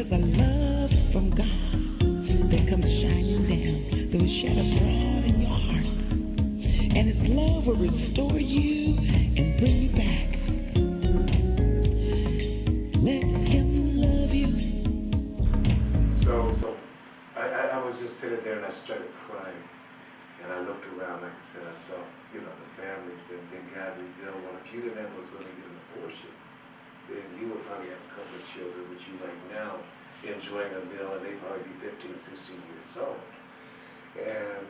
There's a love from God that comes shining down, that will shed abroad in your hearts. And His love will restore you and bring you back. Let Him love you. So I was just sitting there and I started crying. And I looked around, like I said, I saw, the families, and then God revealed, well, if you didn't ever was going to get an abortion, then you would probably have a couple of children, which you right now enjoying a meal, and they probably be 15, 16 years old. And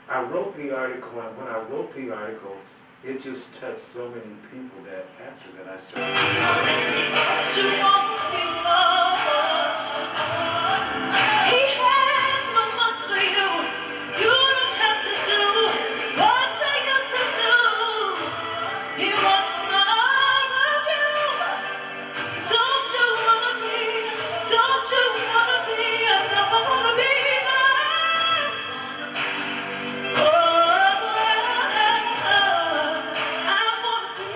I wrote the article, and when I wrote the article, it just touched so many people that after that I started He has so much for you. You don't have to do what you used to do. He wants more of you. Don't you wanna be? Don't you wanna be? I never wanna be mine. Oh, I wanna be.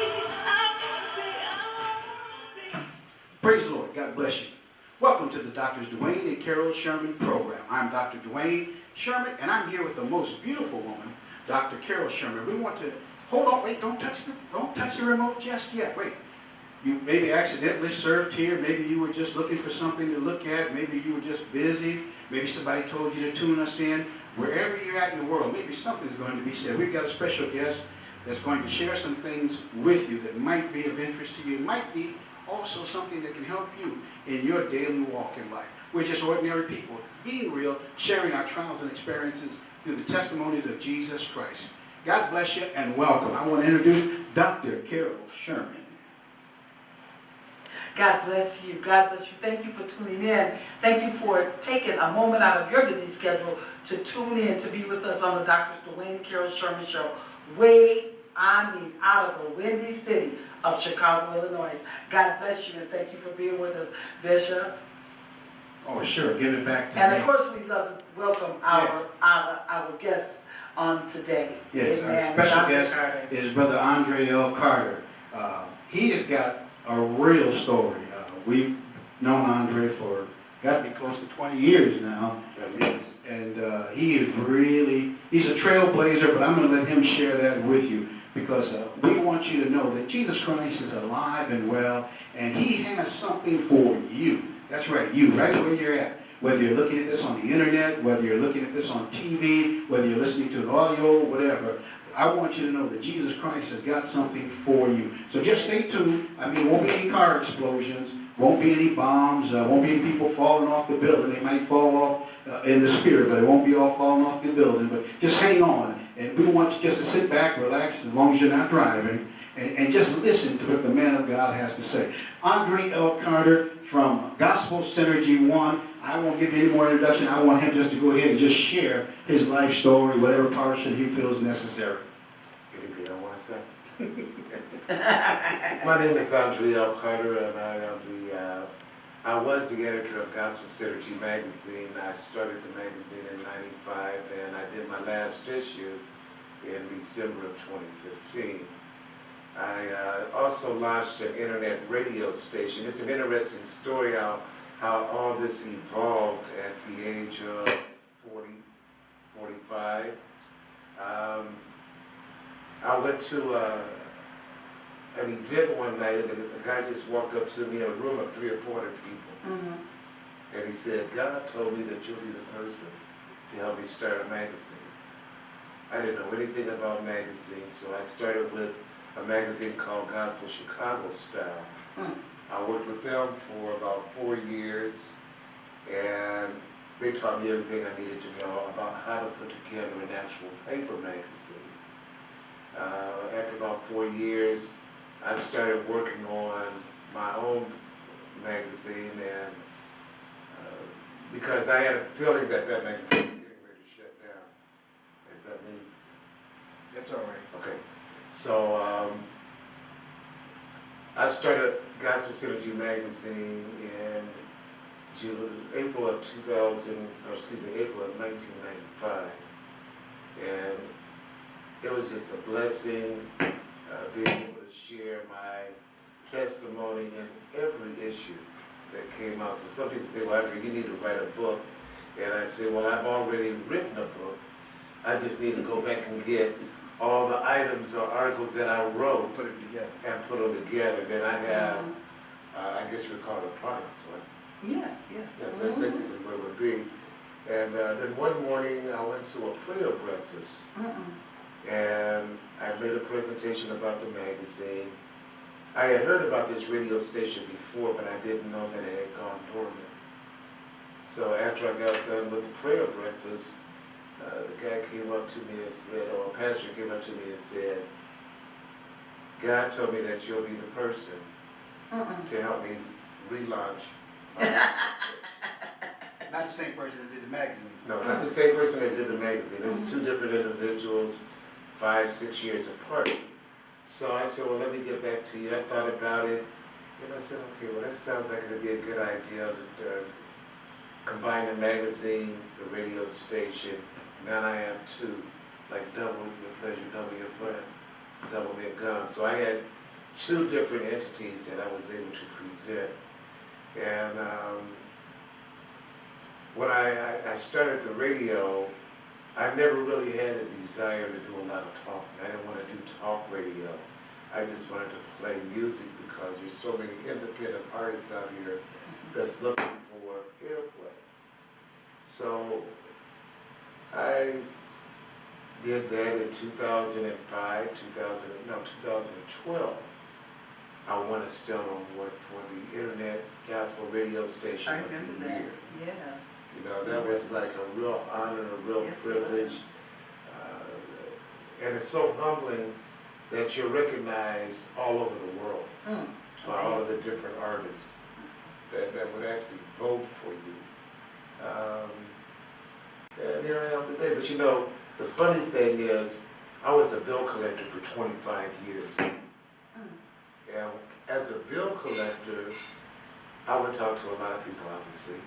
Praise the Lord. God bless you. Welcome to the Drs. Dwayne and Carol Sherman program. I'm Dr. Dwayne Sherman, and I'm here with the most beautiful woman, Dr. Carol Sherman. We want to hold on. Wait, don't touch the remote just yet. Wait. You maybe accidentally surfed here. Maybe you were just looking for something to look at. Maybe you were just busy. Maybe somebody told you to tune us in. Wherever you're at in the world, maybe something's going to be said. We've got a special guest that's going to share some things with you that might be of interest to you. It might be also something that can help you in your daily walk in life. We're just ordinary people, being real, sharing our trials and experiences through the testimonies of Jesus Christ. God bless you and welcome. I want to introduce Dr. Carol Sherman. God bless you. God bless you. Thank you for tuning in. Thank you for taking a moment out of your busy schedule to tune in to be with us on the Drs. Dwayne and Carol Sherman Show. Out of the windy city of Chicago, Illinois. God bless you and thank you for being with us, Bishop. Oh, sure. Give it back to And me. of course, we'd love to welcome our guests on today. Yes, Amen. our special Dr. guest Carter. is Brother Andr'e L. Carter. He has got a real story. We've known Andr'e for got to be close to 20 years now. And he's a trailblazer, but I'm going to let him share that with you because we want you to know that Jesus Christ is alive and well, and He has something for you. That's right, you, right where you're at. Whether you're looking at this on the internet, whether you're looking at this on TV, whether you're listening to an audio, whatever, I want you to know that Jesus Christ has got something for you. So just stay tuned. I mean, won't be any car explosions, won't be any bombs, won't be any people falling off the building. They might fall off in the spirit, but it won't be all falling off the building. But just hang on. And we want you just to sit back, relax, as long as you're not driving, and just listen to what the man of God has to say. Andr'e L. Carter from Gospel Synergy 1. I won't give you any more introduction. I want him just to go ahead and just share his life story, whatever portion he feels necessary. Anything I want to say? My name is Andr'e L. Carter, and I was the editor of Gospel Synergy magazine. I started the magazine in '95, and I did my last issue in December of 2015. I also launched an internet radio station. It's an interesting story how all this evolved at the age of 40, 45. I went to an event one night, and a guy just walked up to me in a room of 300 or 400 people. Mm-hmm. And he said, God told me that you'll be the person to help me start a magazine. I didn't know anything about magazines, so I started with a magazine called Gospel Chicago Style. Mm. I worked with them for about 4 years, and they taught me everything I needed to know about how to put together an actual paper magazine. After about 4 years, I started working on my own magazine, and because I had a feeling that magazine was getting ready to shut down. Is that me? That's all right. Okay. So I started Gospel Synergy magazine in April of 1995, and it was just a blessing being able to share my testimony in every issue that came out. So some people say, well, Andr'e, you need to write a book. And I say, well, I've already written a book. I just need to go back and get all the items or articles that I wrote, Put it together. and put them together. Then I have, I guess you would call it chronicles, right? Yes, yes. Yes, that's basically what it would be. And then one morning I went to a prayer breakfast, and I made a presentation about the magazine. I had heard about this radio station before, but I didn't know that it had gone dormant. So after I got done with the prayer breakfast, the guy came up to me and said, or a pastor came up to me and said, God told me that you'll be the person to help me relaunch my radio station. Not the same person that did the magazine. No, not the same person that did the magazine. It's two different individuals, 5-6 years apart. So I said, well, let me get back to you. I thought about it, and I said, okay, well, that sounds like it'd be a good idea to combine the magazine, the radio station. Now I have two, like double your pleasure, double your fun, double their gum. So I had two different entities that I was able to present. And when I started the radio, I never really had a desire to do a lot of talking. I didn't want to do talk radio. I just wanted to play music because there's so many independent artists out here that's looking for airplay. So I did that in 2005, 2012. I won a Stellar Award for the Internet Gospel Radio Station of the Year. Yes. You know, that was like a real honor, a real privilege. And it's so humbling that you're recognized all over the world by all of the different artists that would actually vote for you. And here I am today. But you know, the funny thing is, I was a bill collector for 25 years. And as a bill collector, I would talk to a lot of people, obviously.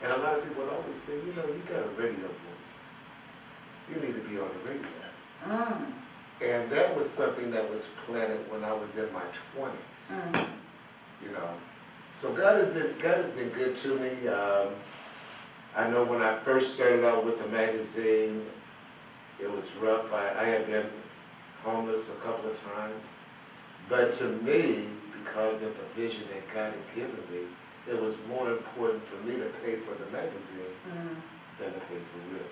And a lot of people would always say, you know, you got a radio voice. You need to be on the radio. And that was something that was planted when I was in my 20s. You know, so God has been good to me. I know when I first started out with the magazine, it was rough. I had been homeless a couple of times. But to me, because of the vision that God had given me, it was more important for me to pay for the magazine than to pay for real.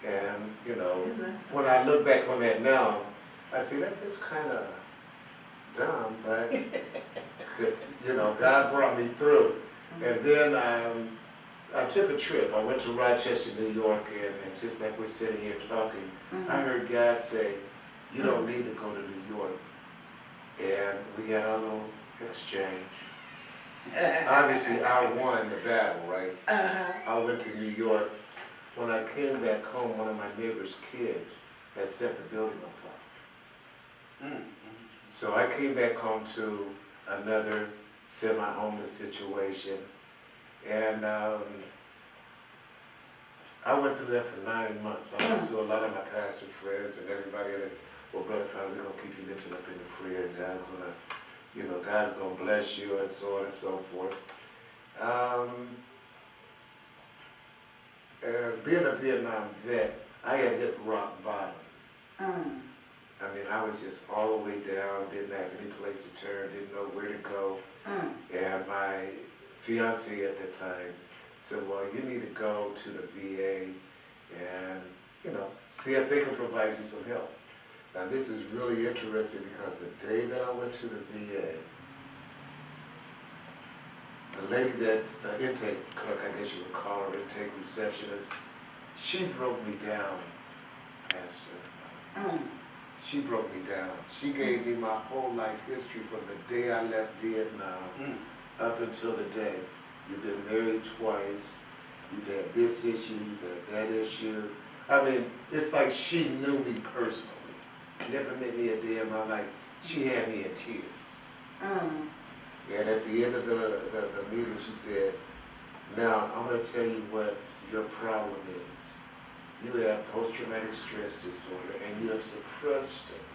And, you know, when I look back on that now, I see that's kind of dumb, but it's, you know, God brought me through. And then I took a trip. I went to Rochester, New York, and just like we're sitting here talking, I heard God say, you don't need to go to New York. And we had our little exchange. Obviously, I won the battle, right? I went to New York. When I came back home, one of my neighbor's kids had set the building on fire. So I came back home to another semi-homeless situation. And I went through that for 9 months. I went to a lot of my pastor friends and everybody that, well, Brother Carter, we're going to keep you lifted up in the prayer, and God's going to, you know, God's going to bless you, and so on and so forth. And being a Vietnam vet, I had hit rock bottom. I mean, I was just all the way down, didn't have any place to turn, didn't know where to go. And my fiance at the time said, well, you need to go to the VA and, you know, see if they can provide you some help. Now, this is really interesting because the day that I went to the VA, the lady that, the intake clerk, I guess you would call her, intake receptionist, she broke me down, Pastor. She broke me down. She gave me my whole life history from the day I left Vietnam up until the day. You've been married twice, you've had this issue, you've had that issue. I mean, it's like she knew me personally. Never met me a day in my life. She had me in tears. And at the end of the meeting, she said, now I'm going to tell you what your problem is. You have post-traumatic stress disorder, and you have suppressed it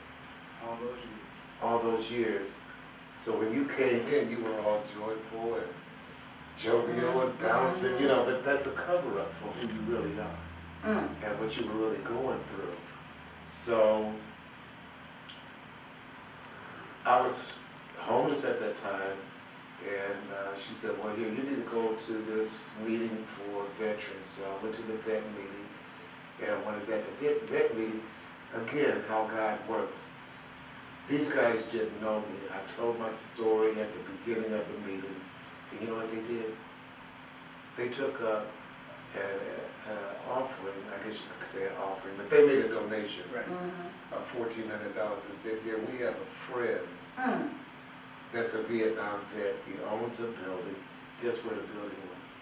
All those years. So when you came in, you were all joyful and jovial and bouncing, you know, but that's a cover-up for who you really are and what you were really going through. So I was homeless at that time, and she said, well, here, you need to go to this meeting for veterans. So I went to the vet meeting, and when I was at the vet meeting, again, how God works. These guys didn't know me. I told my story at the beginning of the meeting, and you know what they did? They took an offering, I guess you could say an offering, but they made a donation of $1,400 and said, here, we have a friend that's a Vietnam vet. He owns a building. Guess where the building was?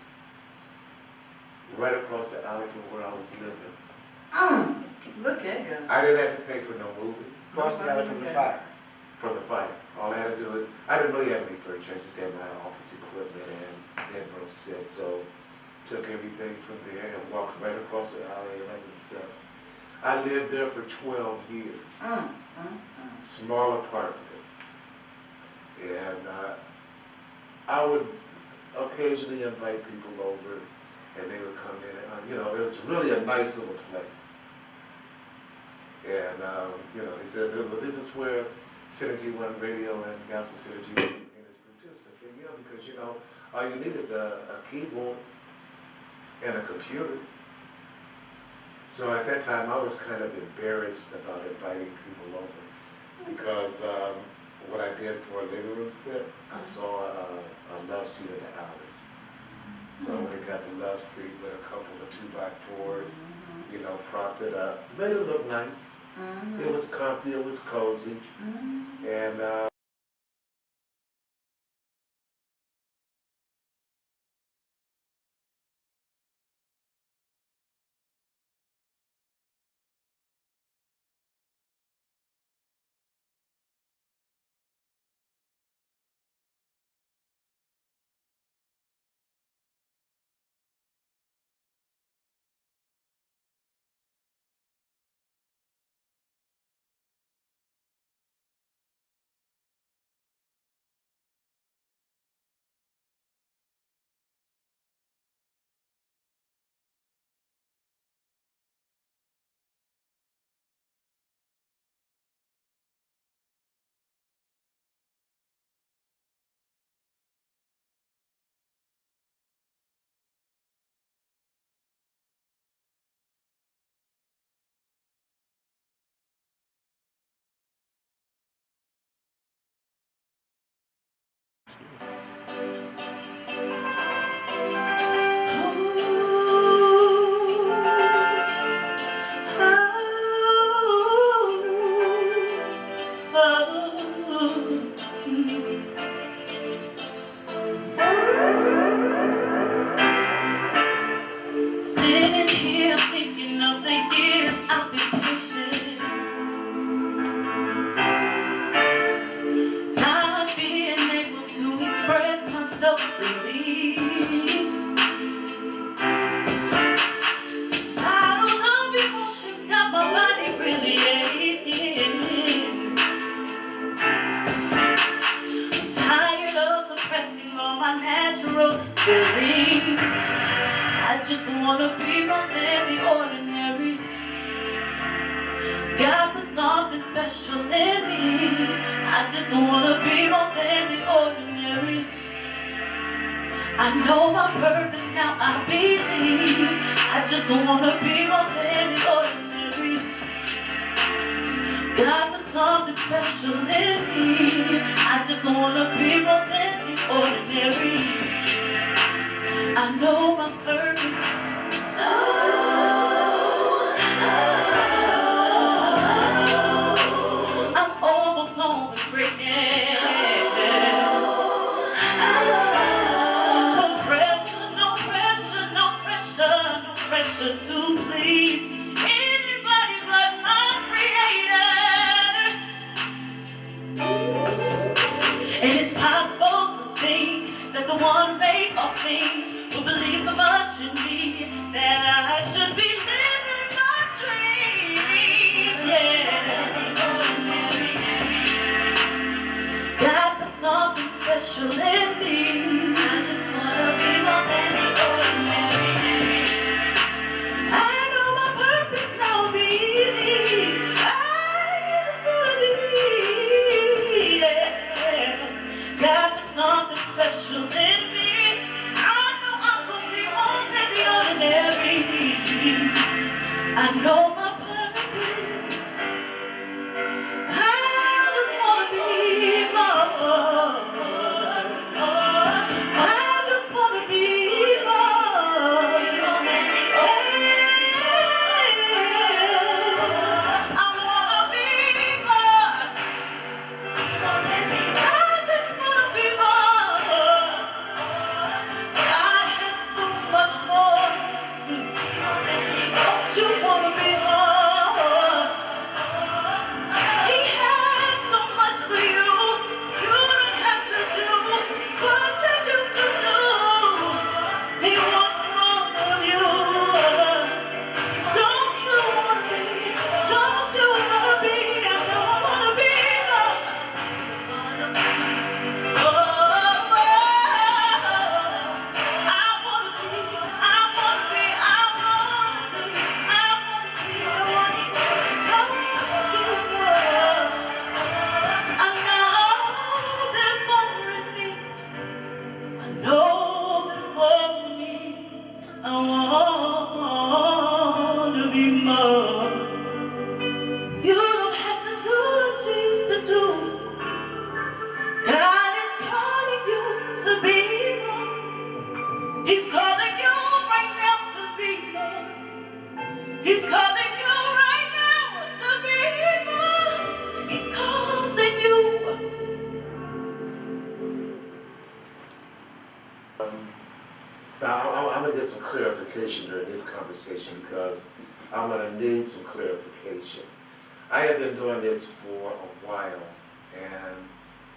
Right across the alley from where I was living. Look at God. I didn't have to pay for no movie. Across the alley from the fire. From the fire. All I had to do, I didn't really have any furniture. I just had my office equipment and bedroom set. So took everything from there and walked right across the alley, 11 steps. I lived there for 12 years. Small apartment. And I would occasionally invite people over, and they would come in, and, you know, it was really a nice little place. And, you know, they said, well, this is where Synergy One Radio and Gospel Synergy One is produced. I said, yeah, because, you know, all you need is a keyboard and a computer. So at that time, I was kind of embarrassed about inviting people over because what I did for a living room set, I saw a love seat in the alley. So when I got the love seat with a couple of 2x4s, you know, propped it up, made it look nice. It was comfy, it was cozy, and Sitting here thinking of the years I've been patient, not being able to express myself freely. Bottled up emotions got my body really aching. I'm tired of suppressing all my natural feelings. I just wanna be more than the ordinary. God put something special in me. I just wanna be more than the ordinary. I know my purpose now, I believe. I just wanna be more than the ordinary. God put something special in me. I just wanna be more than the ordinary. I know my purpose. I'm overflowing with greatness. No pressure, no pressure, no pressure, no pressure to please anybody but my Creator. And it's possible to think that the one who made all things will believe so much in me. I know my purpose. I just wanna be more. I just wanna be more. I wanna be more. I just wanna be more. God has so much more. Don't you wanna be more? He has so much for you. You don't have to do what you used to do. He wants more of you. Don't you wanna be? Don't you wanna be? I know I wanna be more. Oh, I wanna be. I wanna be. I wanna be. I wanna be. I wanna be. I wanna be more. I know there's more in me. I know there's more in me. I want to be more. You don't have to do what you used to do. God is calling you to be more. He's calling you right now to be more. He's calling you right now to be more. He's calling you. Now, I'm going to get some clarification during this conversation because I'm going to need some clarification. I have been doing this for a while, and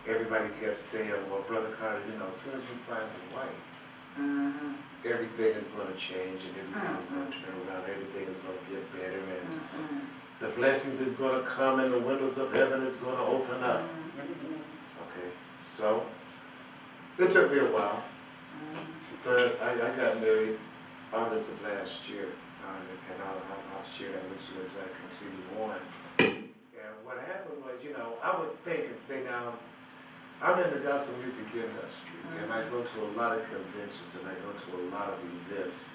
everybody kept saying, well, Brother Carter, you know, as soon as you find a wife, everything is going to change and everything is going to turn around, everything is going to get better, and the blessings is going to come and the windows of heaven is going to open up. Okay, so it took me a while. But I got married August of last year, and I'll share that with you as I continue on. And what happened was, you know, I would think and say, now, I'm in the gospel music industry, and I go to a lot of conventions, and I go to a lot of events,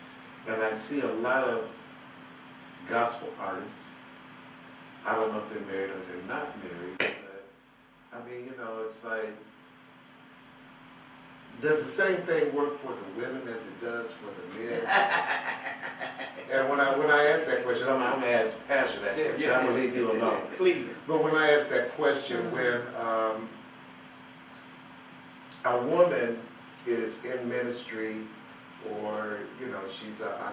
and I see a lot of gospel artists. I don't know if they're married or they're not married, but, I mean, you know, it's like, does the same thing work for the women as it does for the men? And when I ask that question, I'm going to ask Pastor that question. I'm going to leave you alone. Please. But when I ask that question, when a woman is in ministry or, you know, she's a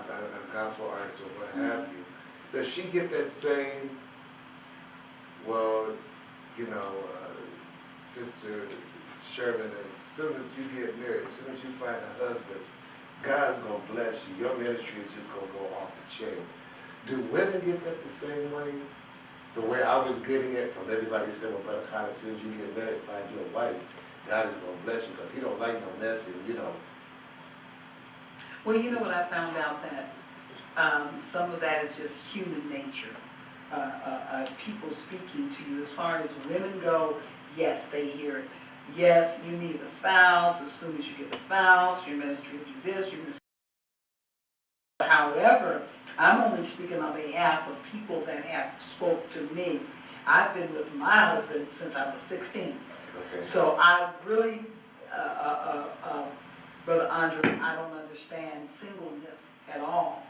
gospel artist or what have you, does she get that same, well, you know, Sister Sherman, as soon as you get married, as soon as you find a husband, God's going to bless you. Your ministry is just going to go off the chain. Do women get that the same way? The way I was getting it from everybody saying, well, Brother Carter, as soon as you get married, find you a wife, God is going to bless you because he don't like no mess and, you know. Well, you know what I found out that some of that is just human nature. People speaking to you. As far as women go, yes, they hear it. Yes, you need a spouse. As soon as you get a spouse, your ministry will do this, your ministry. However, I'm only speaking on behalf of people that have spoke to me. I've been with my husband since I was 16. Okay. So I really, Brother Andr'e, I don't understand singleness at all.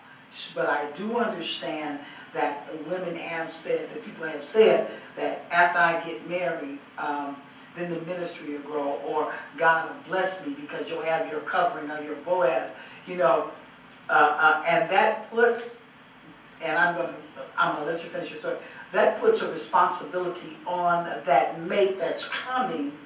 But I do understand that women have said, that people have said that after I get married, then the ministry will grow, or God will bless me because you'll have your covering or your Boaz, you know, and that puts, and I'm gonna let you finish your story. That puts a responsibility on that mate that's coming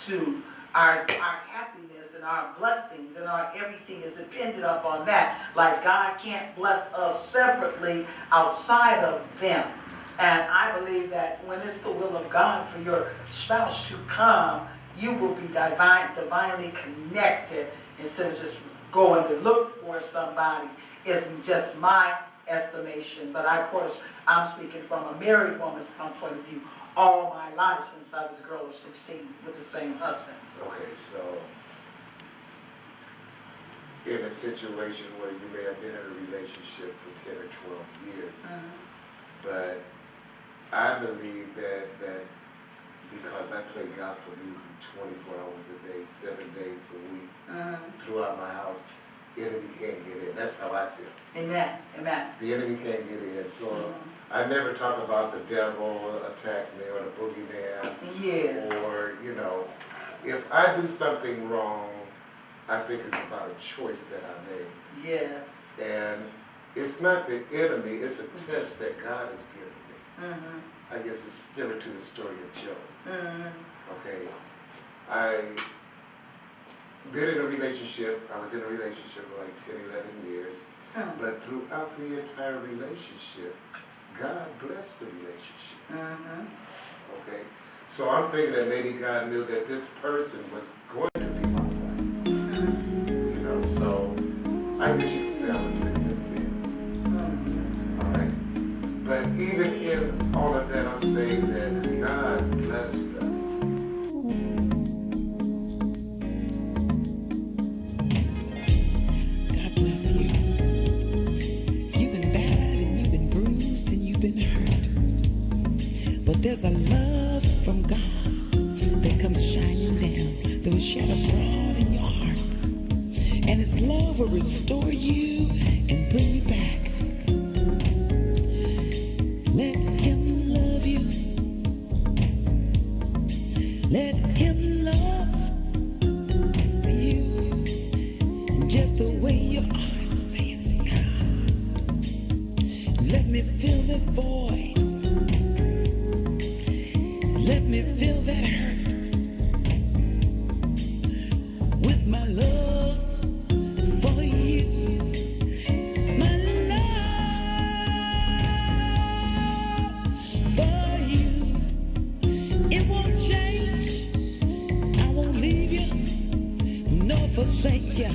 to our happiness and our blessings and our everything is dependent upon that. Like God can't bless us separately outside of them. And I believe that when it's the will of God for your spouse to come, you will be divinely connected instead of just going to look for somebody. It's just my estimation. But of course, I'm speaking from a married woman's point of view all my life since I was a girl of 16 with the same husband. Okay, so in a situation where you may have been in a relationship for 10 or 12 years, But I believe that because I play gospel music 24 hours a day, 7 days a week, throughout my house, the enemy can't get in. That's how I feel. Amen. Amen. The enemy can't get in. So I never talk about the devil attacking me or the boogeyman. Yes. Or, you know, if I do something wrong, I think it's about a choice that I made. Yes. And it's not the enemy, it's a test that God has given me. I guess it's similar to the story of Job. Okay, I been in a relationship, I was in a relationship for like 10, 11 years, but throughout the entire relationship, God blessed the relationship. Okay, so I'm thinking that maybe God knew that this person was going to be my wife. You know, so I guess you could say I was living in sin. All right, but even in all of that, I'm saying that God blessed us. God bless you. You've been battered and you've been bruised and you've been hurt. But there's a love from God that comes shining down, that will shed abroad in your hearts. And His love will restore you and bring you back. Let Him love you. Let Him love you just the way you are, says God. Let me fill that void. Let me fill that hurt with my love for you. My love for you. It won't change. I won't leave you nor forsake you.